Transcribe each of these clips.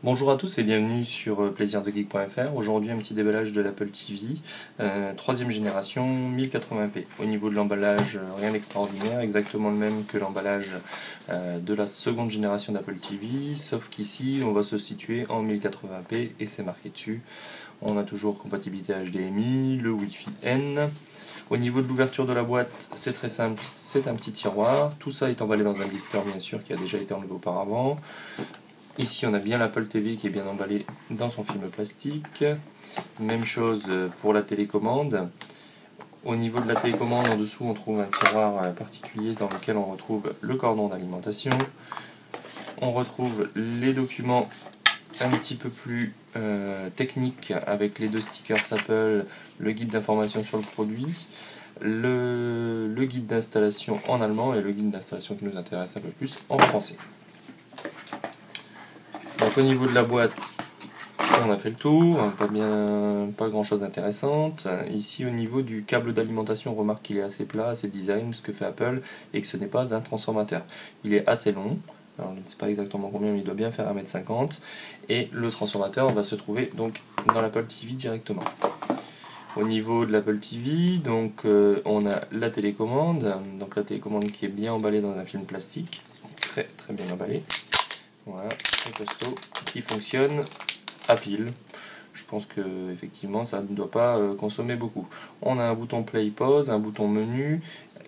Bonjour à tous et bienvenue sur plaisirdegeek.fr. Aujourd'hui un petit déballage de l'Apple TV, 3ème génération 1080p. Au niveau de l'emballage, rien d'extraordinaire, exactement le même que l'emballage de la seconde génération d'Apple TV, sauf qu'ici on va se situer en 1080p et c'est marqué dessus. On a toujours compatibilité HDMI, le Wi-Fi N. Au niveau de l'ouverture de la boîte, c'est très simple, c'est un petit tiroir. Tout ça est emballé dans un blister bien sûr qui a déjà été enlevé auparavant. Ici on a bien l'Apple TV qui est bien emballé dans son film plastique. Même chose pour la télécommande. Au niveau de la télécommande, en dessous on trouve un tiroir particulier dans lequel on retrouve le cordon d'alimentation. On retrouve les documents un petit peu plus techniques avec les 2 stickers Apple, le guide d'information sur le produit, le guide d'installation en allemand et le guide d'installation qui nous intéresse un peu plus en français. Donc au niveau de la boîte, on a fait le tour, pas grand chose d'intéressante. Ici au niveau du câble d'alimentation, on remarque qu'il est assez plat, assez design, ce que fait Apple, et que ce n'est pas un transformateur. Il est assez long, alors je ne sais pas exactement combien, mais il doit bien faire 1,50 m, et le transformateur va se trouver donc dans l'Apple TV directement. Au niveau de l'Apple TV, donc on a la télécommande, qui est bien emballée dans un film plastique, très bien emballé. Voilà, très costaud, qui fonctionne à pile. Je pense que effectivement ça ne doit pas consommer beaucoup. On a un bouton play pause, un bouton menu,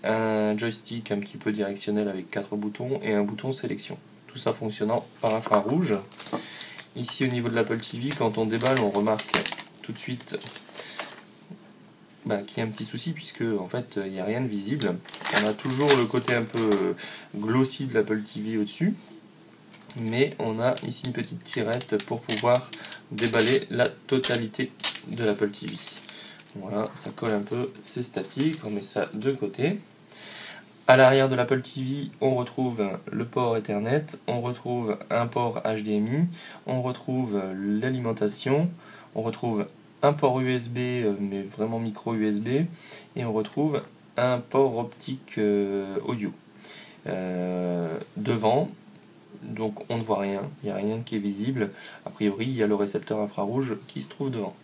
un joystick un petit peu directionnel avec 4 boutons et un bouton sélection. Tout ça fonctionnant par infrarouge. Ici au niveau de l'Apple TV, quand on déballe, on remarque tout de suite qu'il y a un petit souci puisque en fait il n'y a rien de visible. On a toujours le côté un peu glossy de l'Apple TV au-dessus. Mais on a ici une petite tirette pour pouvoir déballer la totalité de l'Apple TV. Voilà, ça colle un peu, c'est statique, on met ça de côté. À l'arrière de l'Apple TV, on retrouve le port Ethernet, on retrouve un port HDMI, on retrouve l'alimentation, on retrouve un port USB, mais vraiment micro USB, et on retrouve un port optique audio. Devant, donc on ne voit rien, il n'y a rien qui est visible. A priori, il y a le récepteur infrarouge qui se trouve devant.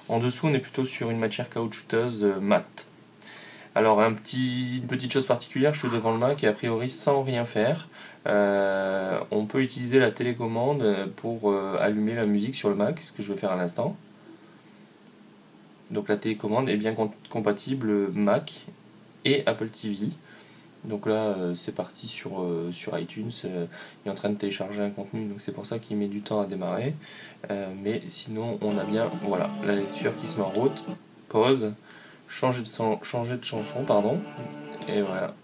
En dessous, on est plutôt sur une matière caoutchouteuse mate. Alors, une petite chose particulière, je suis devant le Mac et a priori, sans rien faire, on peut utiliser la télécommande pour allumer la musique sur le Mac, ce que je vais faire à l'instant. Donc la télécommande est bien compatible Mac et Apple TV. Donc là c'est parti sur iTunes, il est en train de télécharger un contenu, donc c'est pour ça qu'il met du temps à démarrer, mais sinon on a bien la lecture qui se met en route, pause, changer de chanson, pardon, et voilà.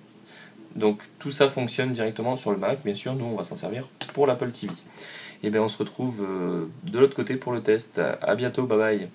Donc tout ça fonctionne directement sur le Mac, bien sûr, nous on va s'en servir pour l'Apple TV. Et bien on se retrouve de l'autre côté pour le test. À bientôt, bye bye.